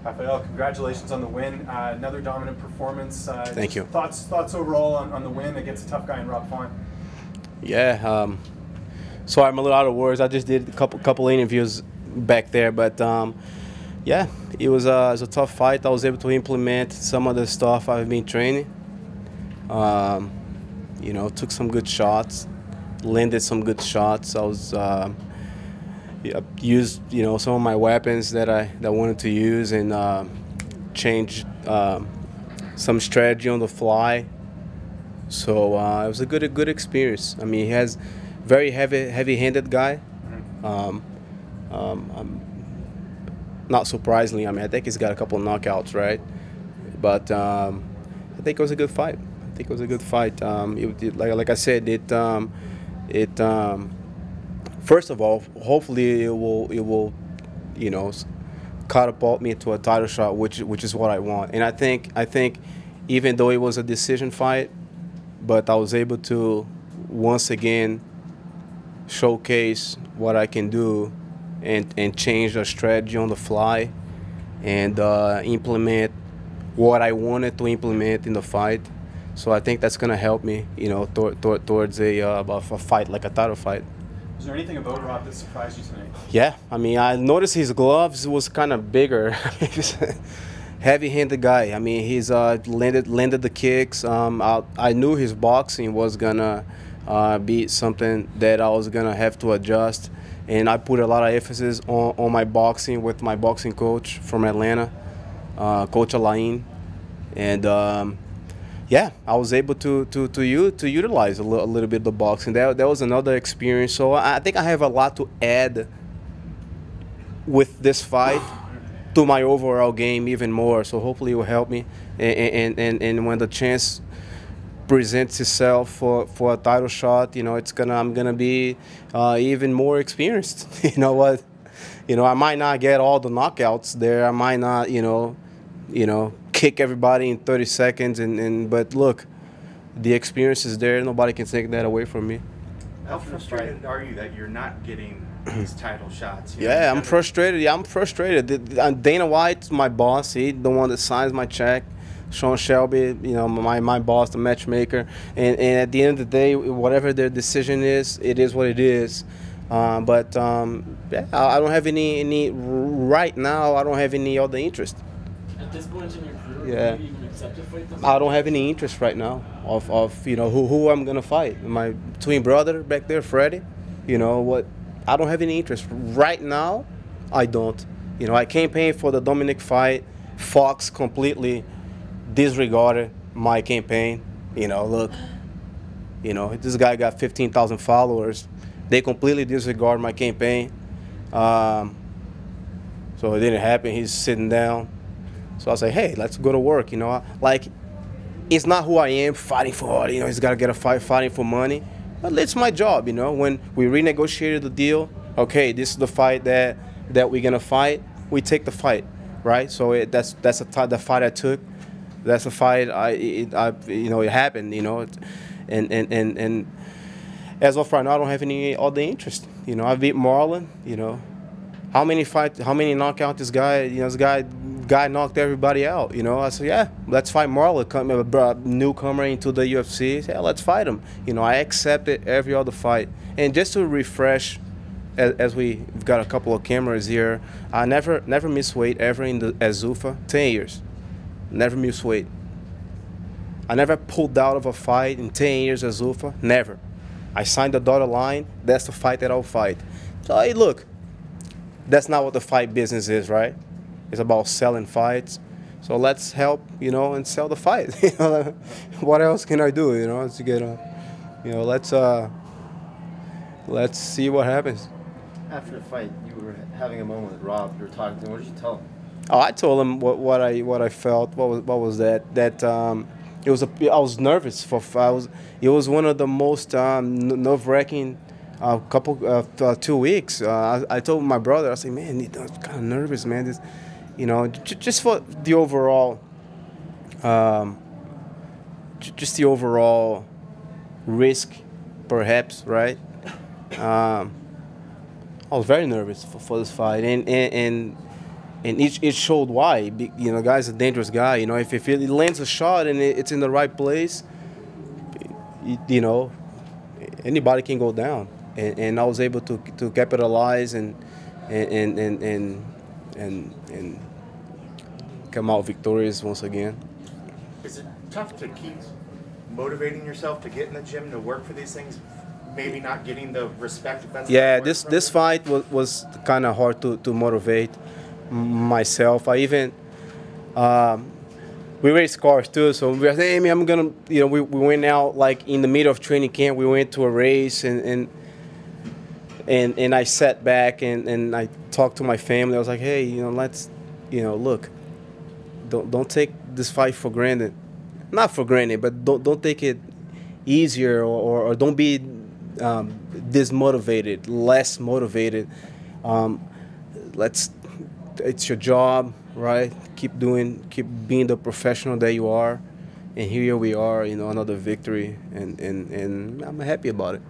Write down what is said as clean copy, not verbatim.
Raphael, congratulations on the win. Another dominant performance. Thank you. Thoughts overall on the win against a tough guy in Rob Font? Yeah. Sorry, I'm a little out of words. I just did a couple interviews back there, but yeah, it was a tough fight. I was able to implement some of the stuff I've been training. You know, took some good shots, landed some good shots. I was used, you know, some of my weapons that I wanted to use, and changed some strategy on the fly. So it was a good experience. I mean, he has very heavy-handed guy. Not surprisingly, I mean, I think he's got a couple of knockouts, right? But I think it was a good fight. Like I said, first of all, hopefully it will, you know, catapult me to a title shot, which is what I want. And I think even though it was a decision fight, but I was able to once again showcase what I can do and change the strategy on the fly and implement what I wanted to implement in the fight. So I think that's gonna help me, you know, towards a fight, like a title fight. Was there anything about Rob that surprised you tonight? Yeah, I mean, I noticed his gloves was kind of bigger. Heavy-handed guy. I mean, he's landed the kicks. I knew his boxing was gonna be something that I was gonna have to adjust, and I put a lot of emphasis on my boxing with my boxing coach from Atlanta, Coach Alain, and yeah, I was able to utilize a little bit of the boxing. That was another experience. So I think I have a lot to add with this fight to my overall game even more. So hopefully it will help me. And when the chance presents itself for a title shot, you know, I'm gonna be even more experienced. You know what? You know, I might not get all the knockouts there. I might not, you know, kick everybody in 30 seconds. But look, the experience is there. Nobody can take that away from me. How frustrated are you that you're not getting these title shots? You know, yeah, I'm frustrated. Yeah, I'm frustrated. Dana White's my boss. He's the one that signs my check. Sean Shelby, you know, my boss, the matchmaker. And at the end of the day, whatever their decision is, it is what it is. Yeah, I don't have any right now. I don't have any other interest. At this point in your career, yeah, would you even accept a fight? I don't have any interest right now of you know who I'm gonna fight. My twin brother back there, Freddie. You know what? I don't have any interest right now. I don't. You know, I campaigned for the Dominic fight. Fox completely disregarded my campaign. You know, look. You know, this guy got 15,000 followers. They completely disregard my campaign. So it didn't happen. He's sitting down. So I say, hey, let's go to work, you know. Like, it's not who I am fighting for, you know, he's got to get a fight fighting for money. But it's my job, you know. When we renegotiated the deal, okay, this is the fight that we're going to fight, we take the fight, right? So that's the fight I took. That's the fight you know, it happened, you know. And as of right now, I don't have any other interest. You know, I beat Marlon, you know. How many knockouts this guy, you know, this guy knocked everybody out, you know. I said, yeah, let's fight Marlon, a newcomer into the UFC. Yeah, let's fight him. You know, I accepted every other fight. And just to refresh, as we've got a couple of cameras here, I never missed weight ever in the Zuffa, 10 years. Never missed weight. I never pulled out of a fight in 10 years at Zuffa, never. I signed the dotted line, that's the fight that I'll fight. So, hey, look. That's not what the fight business is, right? It's about selling fights. So let's help, you know, and sell the fight. You know, what else can I do, you know, to get you know, let's see what happens. After the fight, you were having a moment with Rob. You were talking to him. What did you tell him? Oh, I told him what I felt. What was that? That I was nervous it was one of the most nerve-wracking 2 weeks. I told my brother, I said, man, I'm kind of nervous, man. This, you know, just for the overall, just the overall risk, perhaps, right? I was very nervous for this fight, and and it showed why. You know, guy's a dangerous guy. You know, if he lands a shot and it's in the right place, you know, anybody can go down. And I was able to capitalize and come out victorious once again. Is it tough to keep motivating yourself to get in the gym to work for these things? Maybe not getting the respect. If that's yeah, this fight was kind of hard to motivate myself. I even we raised cars too, so we were saying, hey man, I'm gonna, you know, we went out like in the middle of training camp. We went to a race and I sat back and I talked to my family. I was like, hey, you know, let's, you know, look, don't take this fight for granted. Not for granted, but don't take it easier or don't be dismotivated, less motivated. It's your job, right? Keep being the professional that you are. And here we are, you know, another victory, and I'm happy about it.